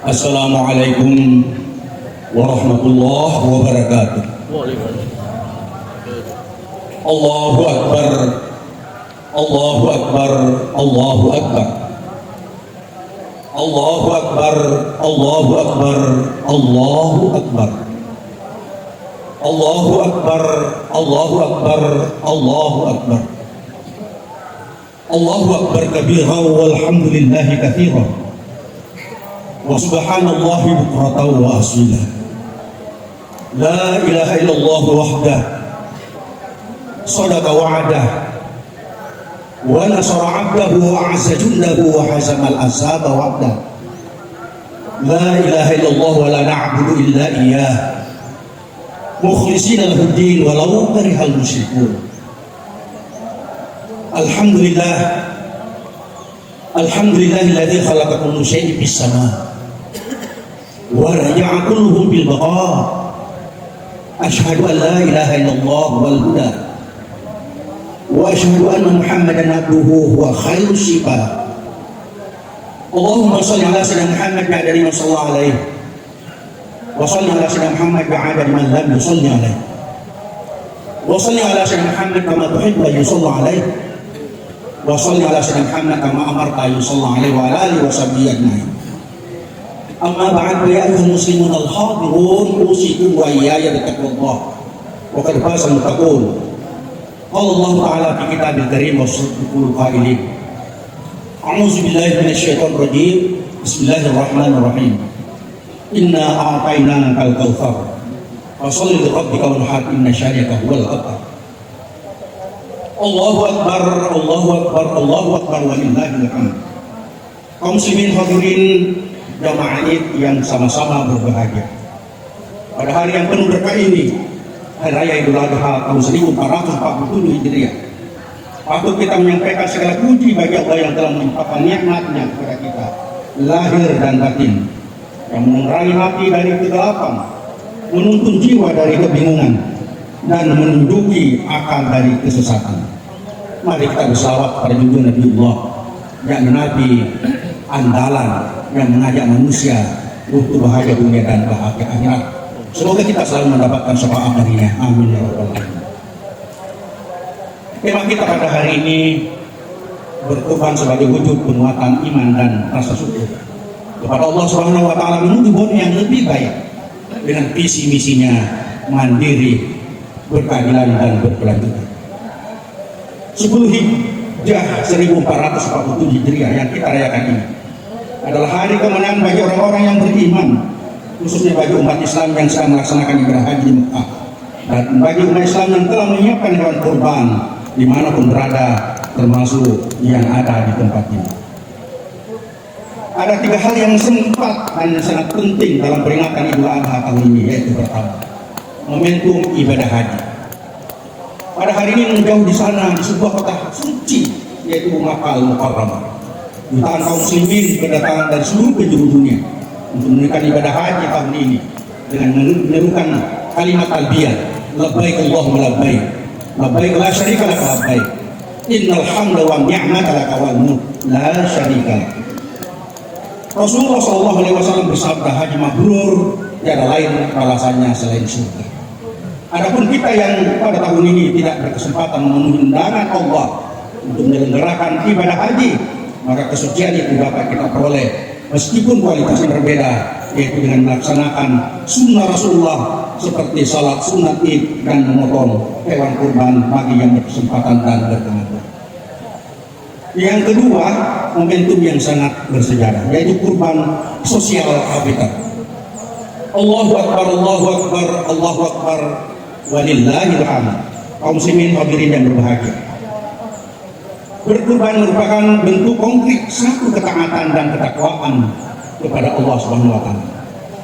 Assalamualaikum warahmatullahi wabarakatuh. Allahu Akbar, Allahu Akbar, Allahu Akbar, Allahu Akbar, Allahu Akbar, Allahu Akbar, Allahu Akbar, Allahu Akbar, Allahu Akbar, Allahu Akbar kabira walhamdulillahi katsira wa subhanallahi bukratan wa asila. La ilaha illallah wahdah sadaqa wa'dah wa nasara 'abdahu wa 'azza jundahu wa hazama al-ahzaba wahdah. La ilaha illallah wa la na'budu illa iyyah mukhlishina lahu ad-din walau karihal musyrikun. Alhamdulillah, alhamdulillahilladzi khalaqa kulla syai'in fis sama' wa raja'a kulluhu bil baqa'. Asyhadu an la ilaha illallah wal huda wa asyhadu anna Muhammadan abduhu wa khairus sifat. Allahumma shalli ala sayyidina Muhammad wa ala man sallallahu alaihi wa shalli ala sayyidina Muhammad wa ala man lam yusalli alaihi wa shalli ala sayyidina Muhammad kama tuhibbu an yusalla alaihi wa shalli ala sayyidina Muhammad kama amarta an yusalla alaihi wa ala alihi wa sahbihi ajma'in. Amma ba'du, ya ayyuhal muslimun al-hadirun, usikum wa iyaya bittaqwallah wa qad faza al-muttaqun. Qala Allah ta'ala fi kitabil karim wa sadaqal qailin. A'udzu billahi minasy syaithanir rajim. Bismillahirrahmanirrahim. Inna a'tainakal kautsar fasholli li rabbika wanhar inna syani'aka huwal abtar. Allahu Akbar, Allahu Akbar, Allahu Akbar walillahil hamd. Kaum muslimin hadirin jamaah Id yang sama-sama berbahagia pada hari yang penuh berkah ini, hari raya Idul Adha tahun 1447 Hijriah. Patut kita menyampaikan segala puji bagi Allah yang telah melimpahkan nikmat-Nya kepada kita lahir dan batin, yang menerangi hati dari kegelapan, menuntun jiwa dari kebingungan, dan menunjuki akal dari kesesatan. Mari kita bersalawat pada junjungan Nabiullah, yakni Nabi andalan yang mengajak manusia untuk bahagia dunia dan bahagia akhirat. Semoga kita selalu mendapatkan syafaat darinya. Amin ya rabbal alamin. Tema kita pada hari ini berkorban sebagai wujud penguatan iman dan rasa syukur kepada Allah Subhanahu wa taala menuju bumi yang lebih baik dengan visi misinya mandiri, berkeadilan dan berkelanjutan. 10 Hijjah 1447 Hijriah yang kita rayakan ini adalah hari kemenangan bagi orang-orang yang beriman, khususnya bagi umat Islam yang sedang melaksanakan ibadah haji di Mekah, dan bagi umat Islam yang telah menyiapkan hewan kurban dimanapun berada, termasuk yang ada di tempat ini. Ada 3 hal yang sempat dan sangat penting dalam peringatan Idul Adha tahun ini, yaitu pertama, momentum ibadah haji. Pada hari ini menjauh di sana di sebuah kota suci, yaitu Makkah Al-Mukarramah. Jutaan kaum muslimin berdatangan dari seluruh penjuru dunia untuk menunaikan ibadah haji tahun ini dengan menyerukan kalimat talbiyah, labbaik Allahumma labbaik, labbaik la syarika lak labbaik, innal hamda wan ni'mata lak wal mulk la syarika lak. Rasulullah SAW bersabda, haji mabrur tiada lain balasannya selain surga. Adapun kita yang pada tahun ini tidak berkesempatan memenuhi undangan Allah untuk menyelenggarakan ibadah haji, maka kesucian itu dapat kita peroleh meskipun kualitasnya berbeda, yaitu dengan melaksanakan sunnah Rasulullah seperti salat sunat Id dan memotong hewan kurban bagi yang berkesempatan dan berkemampuan. Yang kedua, momentum yang sangat bersejarah, yaitu kurban sosial habitat. Allahu Akbar, Allahu Akbar, Allahu Akbar, walillahil hamd. Kaum muslimin hadirin yang berbahagia, berkurban merupakan bentuk konkret satu ketaatan dan ketakwaan kepada Allah Subhanahu wa taala.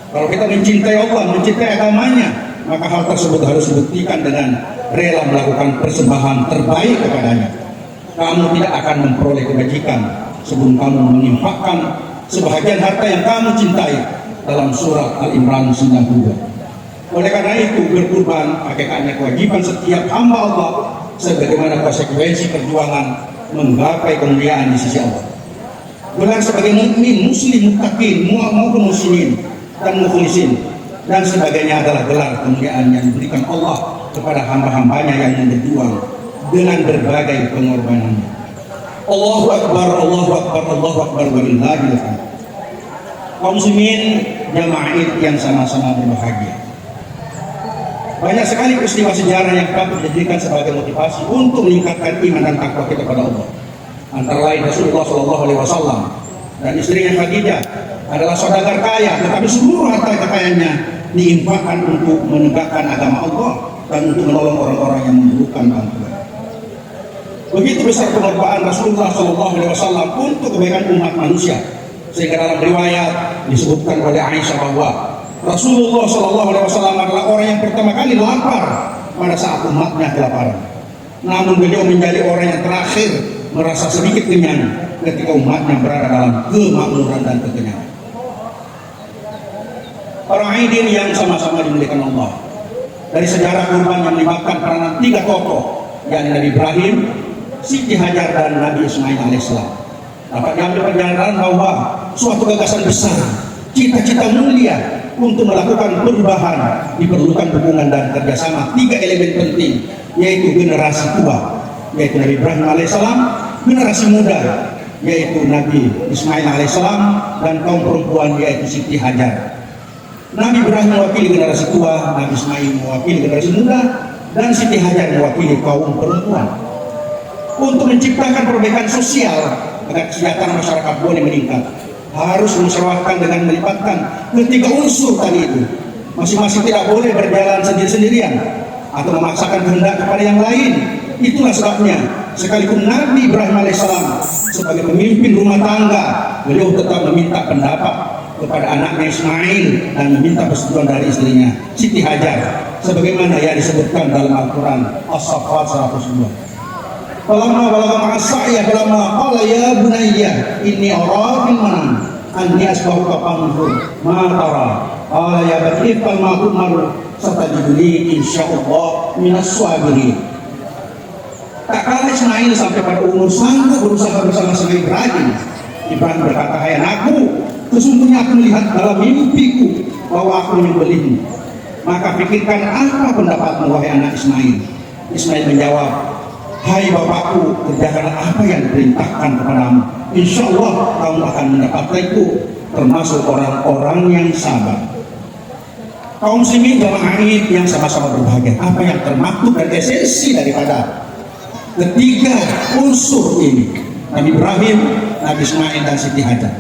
Kalau kita mencintai Allah, mencintai agamanya, maka hal tersebut harus dibuktikan dengan rela melakukan persembahan terbaik kepadanya. Kamu tidak akan memperoleh kebajikan sebelum kamu menyimpahkan sebahagian harta yang kamu cintai, dalam surat Al-Imran 92. Oleh karena itu, berkurban hakikatnya kewajiban setiap hamba Allah sebagaimana konsekuensi perjuangan menggapai kemuliaan di sisi Allah. gelar sebagai mukmin, muslim, muttaqin, maupun muslimin dan mukhlisin, dan sebagainya adalah gelar kemuliaan yang diberikan Allah kepada hamba-hambanya yang berjuang dengan berbagai pengorbanan. Allahu Akbar, Allahu Akbar, Allahu Akbar, walillahil hamd. Kaum muslimin jamaah Id yang sama-sama berbahagia. Banyak sekali peristiwa sejarah yang patut dijadikan sebagai motivasi untuk meningkatkan iman dan takwa kita kepada Allah. Antara lain Rasulullah SAW dan istrinya Khadijah adalah saudagar kaya, tetapi seluruh harta kekayaannya diinfakkan untuk menegakkan agama Allah dan untuk menolong orang-orang yang membutuhkan bantuan. Begitu besar pengorbanan Rasulullah SAW untuk kebaikan umat manusia, sehingga dalam riwayat disebutkan oleh Aisyah bahwa Rasulullah SAW adalah orang yang pertama kali lapar pada saat umatnya kelaparan. Namun beliau menjadi orang yang terakhir merasa sedikit kenyang ketika umatnya berada dalam kemakmuran dan kekenyangan. Para aidin yang sama-sama dimuliakan Allah, dari sejarah kurban yang melibatkan peranan 3 tokoh, yakni Nabi Ibrahim, Siti Hajar, dan Nabi Ismail alaihissalam, dapat diambil pelajaran bahwa suatu gagasan besar, cita-cita mulia untuk melakukan perubahan diperlukan dukungan dan kerjasama 3 elemen penting, yaitu generasi tua, yaitu Nabi Ibrahim alaihissalam, generasi muda, yaitu Nabi Ismail alaihissalam, dan kaum perempuan, yaitu Siti Hajar. Nabi Ibrahim mewakili generasi tua, Nabi Ismail mewakili generasi muda, dan Siti Hajar mewakili kaum perempuan. Untuk menciptakan perbaikan sosial agar kesejahteraan masyarakat Bone meningkat, harus musyawarahkan dengan melibatkan ketiga unsur tadi itu. Masing-masing tidak boleh berjalan sendiri-sendirian atau memaksakan kehendak kepada yang lain. Itulah sebabnya sekalipun Nabi Ibrahim alaihissalam sebagai pemimpin rumah tangga, beliau tetap meminta pendapat kepada anaknya Ismail dan meminta persetujuan dari istrinya Siti Hajar, sebagaimana yang disebutkan dalam Al-Quran As-Saffat 102. Falamma balagha ma'as-sa'ya falamma qala ya bunayya inni ara fil manam anni asbahuka fanzur ma tara qala ya bani fal ma tu'mar satajiduni insyaallah minas sabirin. Tak kalah Ismail sampai pada umur sanggup berusaha bersama-sama Ibrahim. Ibrahim berkata, hai anakku, sesungguhnya aku melihat dalam mimpiku bahwa aku menyembelihmu. Maka pikirkan apa pendapatmu wahai anak Ismail. Ismail menjawab, hai bapakku, kerjakanlah apa yang diperintahkan kepadamu. Insya Allah kamu akan mendapatkanku termasuk orang-orang yang sabar. Kaum muslimin jamaah Id yang sama-sama berbahagia, apa yang termaktub dan esensi daripada ketiga unsur ini, Nabi Ibrahim, Nabi Ismail, dan Siti Hajar.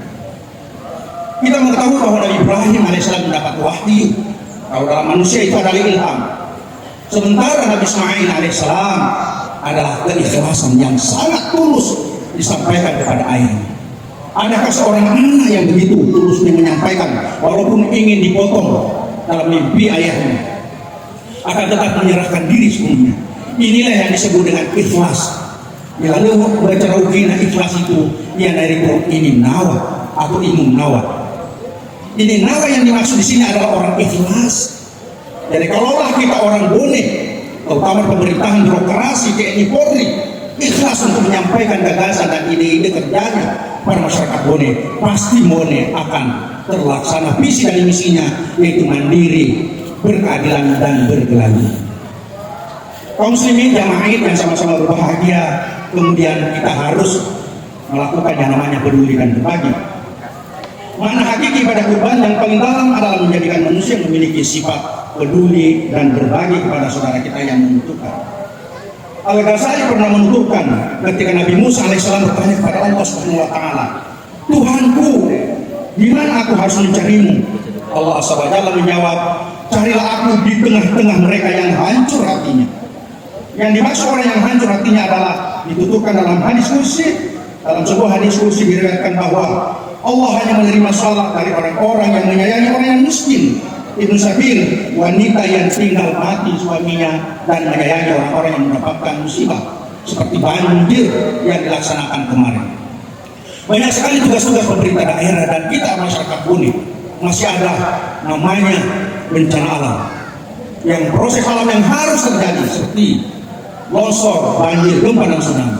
Kita mengetahui bahwa Nabi Ibrahim alaihissalam mendapat wahyu. Kalau dalam manusia itu adalah ilham. Sementara Nabi Ismail alaihissalam adalah keikhlasan yang sangat tulus disampaikan kepada ayahnya. Adakah seorang anak yang begitu tulusnya menyampaikan walaupun ingin dipotong dalam mimpi ayahnya, akan tetap menyerahkan diri sepenuhnya? Inilah yang disebut dengan ikhlas. Lalu baca rukina ikhlas itu yang dari ini nawa atau imum nawa. Ini nawa yang dimaksud di sini adalah orang ikhlas. Jadi kalaulah kita orang Bone, terutama pemerintahan birokrasi TNI Polri, ikhlas untuk menyampaikan gagasan dan ide-ide kerjanya pada masyarakat Bone, pasti Bone akan terlaksana visi dan misinya, yaitu mandiri, berkeadilan, dan berkelanjutan. Kaum muslimin jamaah Id yang sama-sama berbahagia, kemudian kita harus melakukan yang namanya peduli dan berbagi. Makna hakiki pada kurban yang paling dalam adalah menjadikan manusia memiliki sifat peduli dan berbagi kepada saudara kita yang membutuhkan. Al-Ghazali pernah menuturkan ketika Nabi Musa alaihissalam bertanya kepada Allah Subhanahu wa taala, Tuhanku, di mana aku harus mencarimu? Allah SWT menjawab, carilah aku di tengah-tengah mereka yang hancur hatinya. Yang dimaksud orang yang hancur hatinya adalah dituturkan dalam hadis kursi. Dalam sebuah hadis kursi diriwayatkan bahwa Allah hanya menerima salat dari orang-orang yang menyayangi orang yang miskin, Ibnu Sabil, wanita yang tinggal mati suaminya, dan menyayangi orang-orang yang mendapatkan musibah seperti banjir yang dilaksanakan kemarin. Banyak sekali tugas-tugas pemerintah daerah dan kita masyarakat Bone masih ada namanya bencana alam, yang proses alam yang harus terjadi seperti longsor, banjir, gempa, dan tsunami.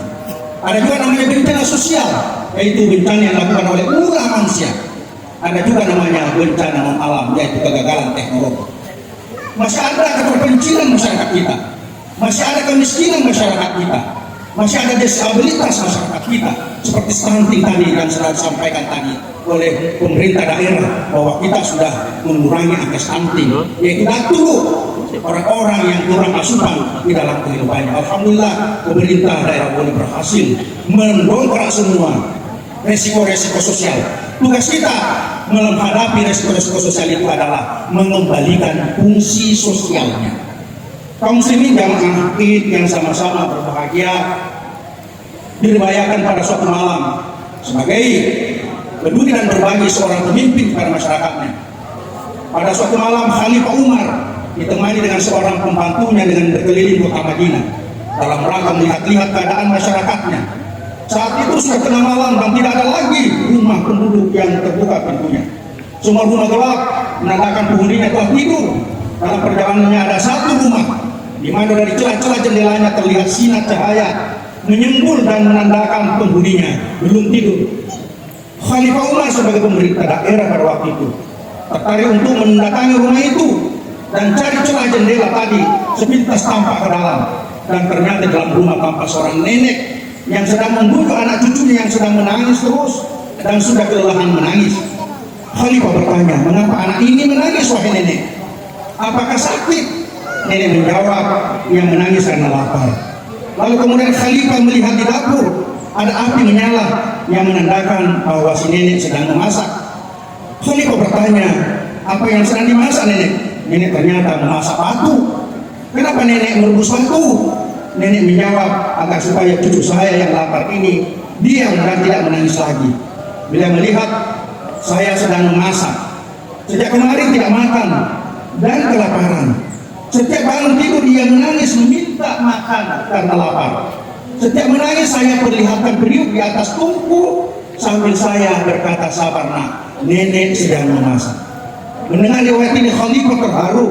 Ada juga namanya bencana sosial, yaitu bencana yang dilakukan oleh ulah manusia. Ada juga namanya bencana non alam, yaitu kegagalan teknologi. Masih ada keterpencilan masyarakat kita, masih ada kemiskinan masyarakat kita, masih ada disabilitas masyarakat kita, seperti stunting tadi yang sudah disampaikan tadi oleh pemerintah daerah bahwa kita sudah mengurangi angka stunting, yaitu dulu orang-orang yang kurang asupan di dalam kehidupannya. Alhamdulillah pemerintah daerah Bone berhasil mendongkrak semua resiko-resiko sosial. Tugas kita menghadapi resiko-resiko sosial itu adalah mengembalikan fungsi sosialnya. Kaum muslimin jamaah Id yang sama-sama berbahagia diriwayatkan pada suatu malam sebagai peduli dan berbagi seorang pemimpin kepada masyarakatnya. Pada suatu malam Khalifah Umar ditemani dengan seorang pembantunya dengan berkeliling kota Madinah dalam rangka melihat-lihat keadaan masyarakatnya. Saat itu sudah tengah malam dan tidak ada lagi rumah penduduk yang terbuka pintunya. Semua rumah gelap menandakan penghuninya telah tidur. Dalam perjalanannya ada satu rumah di mana dari celah-celah jendelanya terlihat sinar cahaya menyembul dan menandakan penghuninya belum tidur. Khalifah Umar sebagai pemerintah daerah pada waktu itu tertarik untuk mendatangi rumah itu dan cari celah jendela tadi sepintas tampak ke dalam, dan ternyata dalam rumah tampak seorang nenek yang sedang membujuk anak cucunya yang sedang menangis terus dan sudah kelelahan menangis. Khalifah bertanya, mengapa anak ini menangis wahai nenek? Apakah sakit? Nenek menjawab, yang menangis karena lapar. Lalu kemudian Khalifah melihat di dapur ada api menyala yang menandakan bahwa si nenek sedang memasak. Khalifah bertanya, apa yang sedang dimasak nenek? Nenek ternyata memasak batu. Kenapa nenek merebus batu? Nenek menjawab, agar supaya cucu saya yang lapar ini diam dan tidak menangis lagi. Bila melihat saya sedang memasak, sejak kemarin tidak makan dan kelaparan. Setiap bangun tidur dia menangis meminta makan karena lapar. Setiap menangis saya perlihatkan periuk di atas tungku sambil saya berkata, sabar nak, nenek sedang memasak. Mendengar riwayat ini Khalifah terharu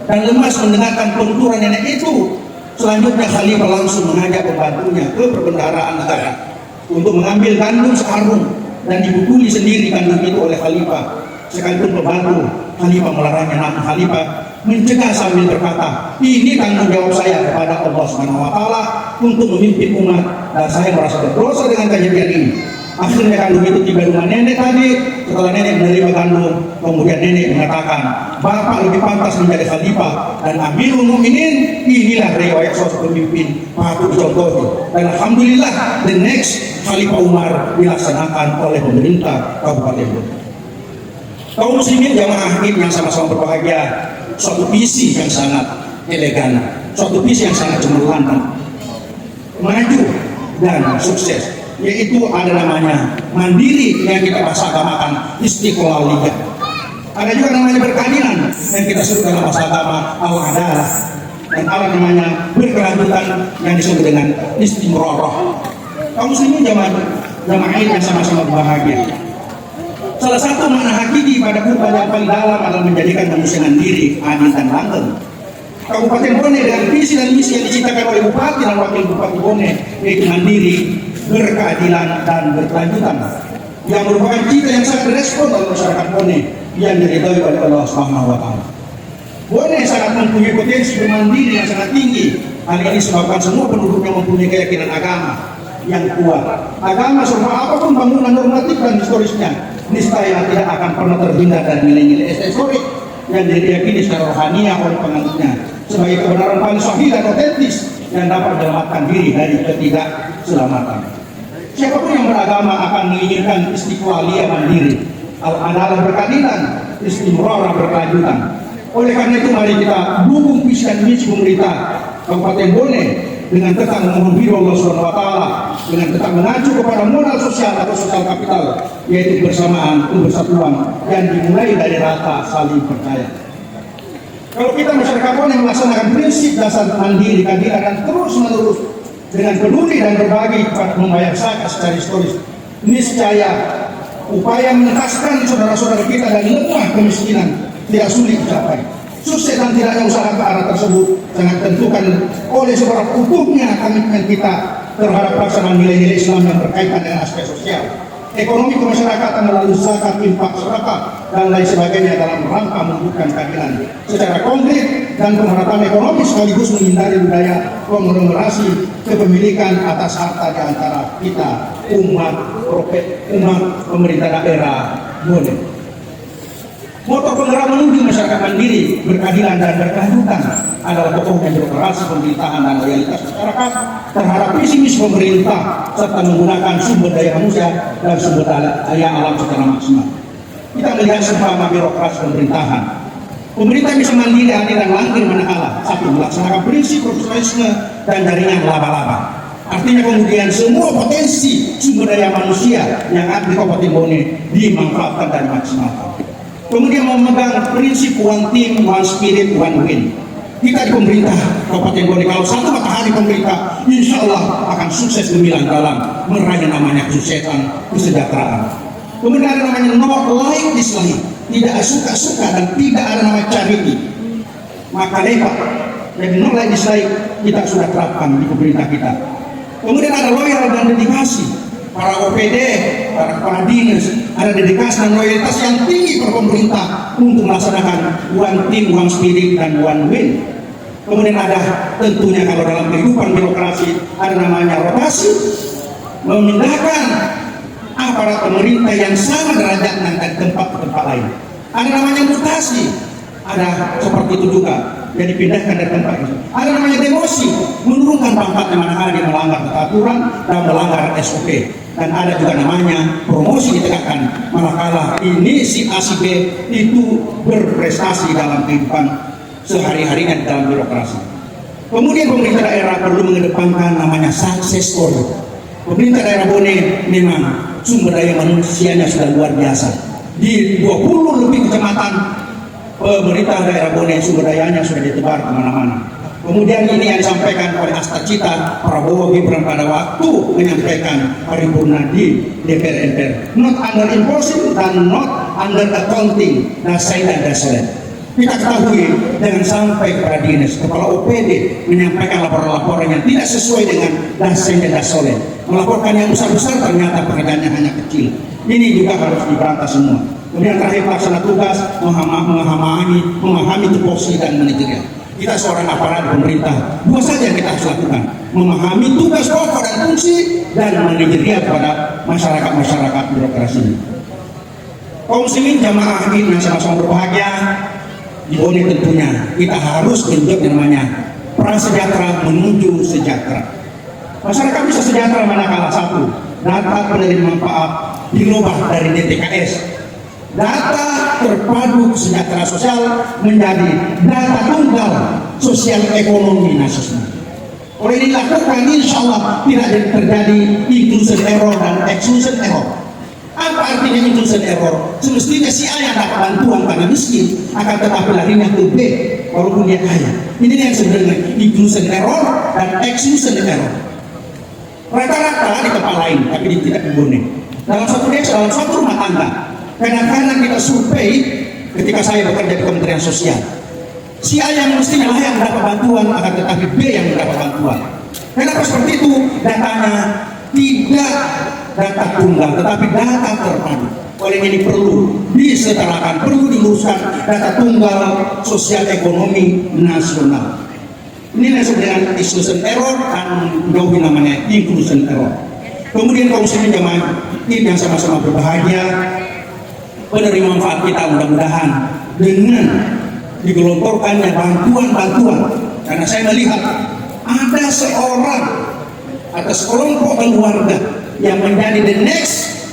dan lemas mendengarkan penuturan nenek itu. Selanjutnya Khalifah langsung mengajak pembantunya ke perbendaharaan negara untuk mengambil gandum sekarung dan dibukuli sendiri gandum itu oleh Khalifah. Sekalipun pembantu Khalifah melarangnya, namun Khalifah mencegah sambil berkata, ini tanggung jawab saya kepada Allah Subhanahu wa Ta'ala untuk memimpin umat dan saya merasa berdosa dengan kejadian ini. Akhirnya gandum itu tiba rumah nenek tadi. Setelah nenek menerima gandum, kemudian nenek mengatakan, bapak lebih pantas menjadi khalifah dan Amirul Mukminin. Inilah riwayat sosok pemimpin patut dicontohi. Dan alhamdulillah, the next Khalifah Umar dilaksanakan oleh pemerintah Kabupaten Bone. Kaum muslimin jamaah Id yang sama-sama berbahagia, suatu visi yang sangat elegan, suatu visi yang sangat cemerlang, maju dan sukses, yaitu ada namanya mandiri yang kita bahasa agamakan istiqlaliyah. Ada juga namanya berkeadilan yang kita sebut dalam bahasa agama al-adalah, dan ada namanya berkelanjutan yang disebut dengan istimrarah. Kaum muslimin jamaah yang sama-sama berbahagia. Salah satu makna hakiki pada kurban yang paling dalam adalah menjadikan manusia mandiri, adil dan langgeng. Kabupaten Bone dengan visi dan misi yang diciptakan oleh Bupati dan Wakil Bupati Bone, yaitu mandiri, berkeadilan dan berkelanjutan, yang merupakan cita yang sangat direspon oleh masyarakat Bone yang diridhoi oleh Allah Subhanahu wa Ta'ala. Bone sangat mempunyai potensi bermandiri yang sangat tinggi. Hal ini disebabkan semua penduduknya mempunyai keyakinan agama yang kuat. Agama serta apapun bangunan normatif dan historisnya niscaya tidak akan pernah terhindar dari nilai-nilai historik yang diyakini secara rohaniah oleh penganutnya sebagai kebenaran paling sahih dan otentis yang dapat menyelamatkan diri dari ketidakselamatan. Siapapun yang beragama akan menginginkan istiqlaliyah mandiri, al-adalah berkeadilan, istimrarah berkelanjutan. Oleh karena itu mari kita dukung visi dan misi pemerintah Kabupaten Bone dengan tetap memohon ridho Allah Subhanahu wa Ta'ala, dengan tetap mengacu kepada modal sosial atau sosial kapital, yaitu bersamaan kebersatuan yang dimulai dari rata saling percaya. Kalau kita masyarakat Bone yang melaksanakan prinsip dasar mandiri, keadilan dan terus menerus dengan peduli dan berbagi membayar zakat secara historis, niscaya upaya mengentaskan saudara-saudara kita dari lemah kemiskinan tidak sulit dicapai. Sukses dan tidaknya usaha ke arah tersebut sangat tentukan oleh seberapa utuhnya komitmen kita terhadap pelaksanaan nilai-nilai Islam yang berkaitan dengan aspek sosial, ekonomi kemasyarakatan melalui zakat, infak, sedekah, dan lain sebagainya dalam rangka mewujudkan keadilan secara konkret dan pemerataan ekonomi sekaligus menghindari budaya konglomerasi kepemilikan atas harta di antara kita umat pemerintah daerah Bone. Motor penggerak menuju masyarakat mandiri, berkeadilan dan berkelanjutan adalah pokoknya birokrasi pemerintahan dan loyalitas masyarakat terhadap visi misi pemerintah serta menggunakan sumber daya manusia dan sumber daya alam secara maksimal. Kita melihat seumpama birokrasi pemerintahan. Pemerintah bisa mandiri, adil dan langgeng manakala satu melaksanakan prinsip profesionalisme dan jaringan laba-laba. Artinya kemudian semua potensi sumber daya manusia yang ada di Kabupaten Bone dimanfaatkan dan dimaksimalkan. Kemudian memegang prinsip one team, one spirit, one win. Kita di pemerintah Kabupaten Bone, kalau satu matahari pemerintah, insya Allah akan sukses gemilang dalam meraih namanya kesuksesan, kesejahteraan. Kemudian ada namanya not like dislike, tidak suka-suka dan tidak ada namanya charity. Maka lepak, jadi not like dislike kita sudah terapkan di pemerintah kita. Kemudian ada loyal dan dedikasi. Para OPD, para kepala dinas, ada dedikasi dan loyalitas yang tinggi per pemerintah untuk melaksanakan one team, one spirit, dan one win. Kemudian ada tentunya kalau dalam kehidupan birokrasi ada namanya rotasi, memindahkan aparat pemerintah yang sama derajatnya dari tempat ke tempat lain. Ada namanya mutasi, ada seperti itu juga. Jadi pindahkan dari tempat itu. Ada namanya demosi, menurunkan pangkatnya manakala dia melanggar peraturan dan melanggar SOP. Dan ada juga namanya promosi ditegakkan manakala ini si A si B itu berprestasi dalam kehidupan sehari-harinya dalam birokrasi. Kemudian pemerintah daerah perlu mengedepankan namanya success story. Pemerintah daerah Bone memang sumber daya manusianya sudah luar biasa. Di 20 lebih kecamatan pemerintah daerah Bone sumber dayanya sudah ditebar kemana-mana. Kemudian ini yang disampaikan oleh Astagita Prabowo Gibran pada waktu menyampaikan paripurna di DPR MPR. Not under imposing dan not under accounting, dasai dan dasolen. Kita ketahui jangan sampai kepada dinas kepala OPD menyampaikan laporan-laporan yang tidak sesuai dengan dasai dan dasolen. Melaporkan yang besar-besar ternyata pekerjaannya hanya kecil. Ini juga harus diberantas semua. Kemudian terakhir pelaksana tugas memahami tupoksi dan manajerial. Kita seorang aparat pemerintah, dua saja yang kita harus lakukan: memahami tugas pokok dan fungsi dan manajerial kepada masyarakat birokrasi. Kaum muslimin jamaah ini yang sama-sama berbahagia di Bone, tentunya kita harus genjot namanya prasejahtera menuju sejahtera. Masyarakat bisa sejahtera manakala satu, data penerima manfaat dirubah dari DTKS, data terpadu sejahtera sosial, menjadi data tunggal sosial ekonomi nasional. Oleh ini dilakukan, insya Allah tidak terjadi inclusion error dan exclusion error. Apa artinya inclusion error? Semestinya si A yang dapat bantuan karena miskin, akan tetapi larinya ke B walaupun dia kaya. Ini yang sebenarnya inclusion error dan exclusion error. Rata-rata di tempat lain, tapi tidak di Bone. Dalam satu desa, dalam satu rumah tangga, kadang-kadang kita survei ketika saya bekerja di Kementerian Sosial. Si A yang mestinya lah yang mendapat bantuan, akan tetapi B yang mendapat bantuan. Kenapa seperti itu? Datanya tidak data tunggal, tetapi data terpadu. Oleh ini perlu disetarakan, perlu diluruskan data tunggal sosial ekonomi nasional. Ini yang disebut dengan exclusion error dan jauhi namanya inclusion error. Kemudian kaum muslimin jamaah yang sama-sama berbahagia, penerima manfaat kita mudah-mudahan dengan digelontorkannya bantuan-bantuan, karena saya melihat ada seorang atau sekelompok keluarga yang menjadi the next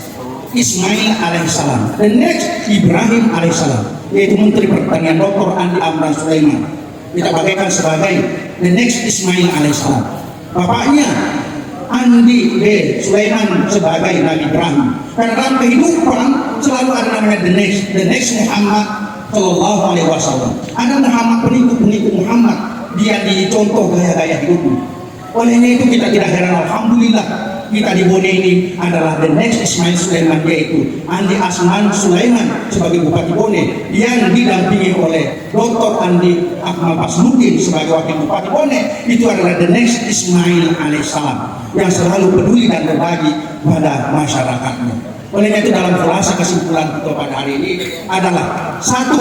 Ismail alaihissalam, the next Ibrahim alaihissalam, yaitu Menteri Pertanian Dr. Andi Amran Sulaiman. Kita bagaikan sebagai the next Ismail alaihissalam. Bapaknya Andi B. Sulaiman sebagai Nabi Ibrahim. Karena dalam kehidupan selalu ada namanya the next Muhammad Sallallahu Alaihi Wasallam. Ada Muhammad, pengikut Muhammad, dia dicontoh gaya-gaya hidupnya. Oleh itu kita tidak heran, alhamdulillah kita di Bone ini adalah the next Ismail Sulaiman, yaitu Andi Asman Sulaiman sebagai Bupati Bone yang didampingi oleh Dr. Andi Akmal Pasmudin sebagai Wakil Bupati Bone. Itu adalah the next Ismail alaihissalam. yang selalu peduli dan berbagi pada masyarakatnya. Oleh itu dalam khulasa kesimpulan kita pada hari ini adalah satu,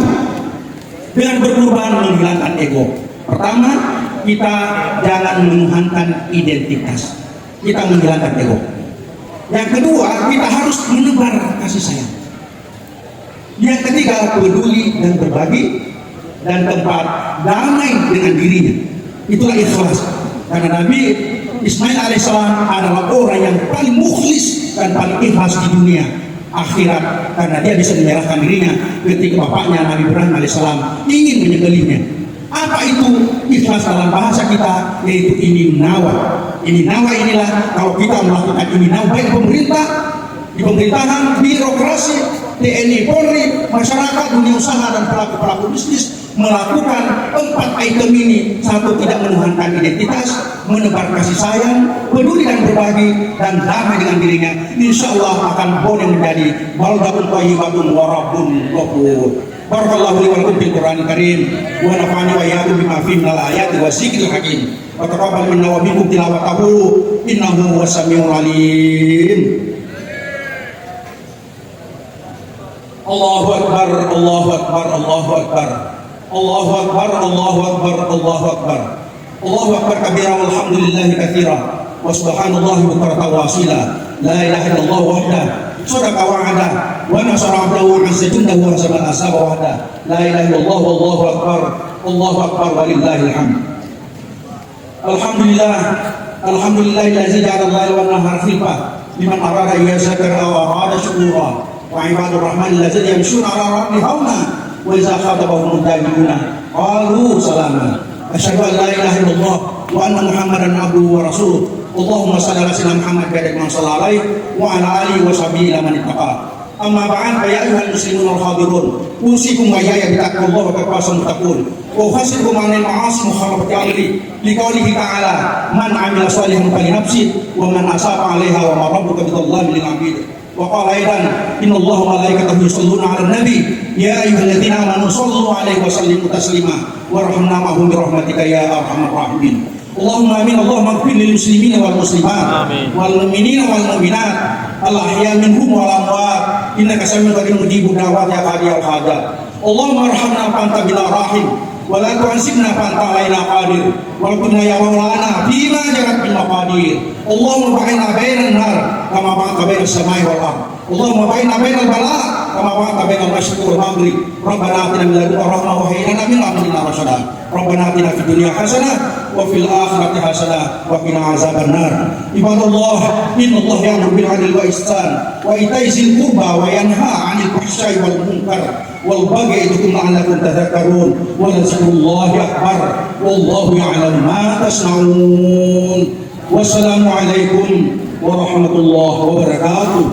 dengan berkorban menghilangkan ego. Pertama, kita jangan menuhankan identitas, kita menghilangkan ego. Yang kedua, kita harus menebar kasih sayang. Yang ketiga, peduli dan berbagi, dan keempat, damai dengan dirinya. Itulah ikhlas. Karena Nabi Ismail alaihissalam adalah orang yang paling mukhlis dan paling ikhlas di dunia akhirat, karena dia bisa menyerahkan dirinya ketika bapaknya Nabi Ibrahim alaihissalam ingin menyembelihnya. Apa itu ikhlas dalam bahasa kita? Yaitu ini nawa. Ini nawa inilah kalau kita melakukan ini nawa, baik pemerintah, di pemerintahan, birokrasi, TNI, Polri, masyarakat, dunia usaha, dan pelaku-pelaku bisnis melakukan 4 item ini. Satu, tidak menuhankan identitas, menebar kasih sayang, peduli dan berbagi, dan damai dengan dirinya. Insya Allah akan boleh menjadi baldatun thayyibatun wa rabbun ghafur. Barakallahu li wa lakum fil Qur'anil Karim wa nafa'ani wa iyyakum bima fihi minal ayati wa dzikril hakim. Wa taqabbal minna wa minkum tilawatahu innahu huwas samiul alim. Allahu akbar, Allahu akbar, Allahu akbar. Allahu akbar, Allahu akbar, Allahu akbar. Allahu akbar kabira walhamdulillahi katsira wa subhanallahi bukratan wa asila. La ilaha illallah wahdah sadaqa wa'ada wa nasara 'abdahu wa 'azza jundahu wa sabal asaba wahdah. La ilaha illallah wallahu akbar. Allahu akbar walillahil hamd. Alhamdulillah, alhamdulillahillazi ja'ala al-laila wan nahara khilfah liman arada yashkura wa arada syukura. Wa ibadur rahman alladzina yamshuna 'ala al-ardi hauna wa idza khatabahum al-jahiluna qalu salama. Asyhadu an la ilaha illallah wa anna Muhammadan abduhu wa rasuluh. Allahumma shalli ala sayyidina Muhammad wa ala sallallahu alaihi wa ala alihi wa sahbihi man ittaqa. Amma ba'd, fa ya ayyuhal muslimun wal hadirun, usikum wa iyaya bi taqwallahi wa taqwasul muttaqun. Wa uhasibukum 'anil ma'asi mukhalafati amri li qawlihi ta'ala man 'amila shalihan fali nafsi wa man asaba 'alaiha wa ma rabbuka bidhallamin lil 'abid. وقال أيضا إن الله وملائكته يصلون على النبي يا أيها الذين آمنوا صلوا عليه وسلموا تسليما وارحمنا معهم برحمتك يا أرحم الراحمين. اللهم آمين. اللهم اغفر للمسلمين والمسلمات والمؤمنين والمؤمنات الأحياء منهم والأموات إنك سميع قريب مجيب الدعوات يا قاضي الحاجات. اللهم ارحمنا فأنت بنا راحم ولا تعذبنا فأنت علينا قادر وارحمنا يا مولانا فيما جرت بالمقادير. اللهم بعنا بين النار كما بعدت بين السماء والأرض. اللهم بعنا بين البلاء كما بعدت بين المشرق والمغرب. ربنا آتنا من لدنك رحمة وهيئ لنا من أمرنا رشدا. ربنا آتنا في الدنيا حسنة وفي الآخرة حسنة وقنا عذاب النار. عباد الله إن الله يأمر بالعدل والإحسان وإيتاء ذي القربى وينهى عن الفحشاء والمنكر والبغي يعظكم لعلكم تذكرون ولذكر الله أكبر والله يعلم ما تصنعون. Wassalamu alaikum warahmatullahi wabarakatuh.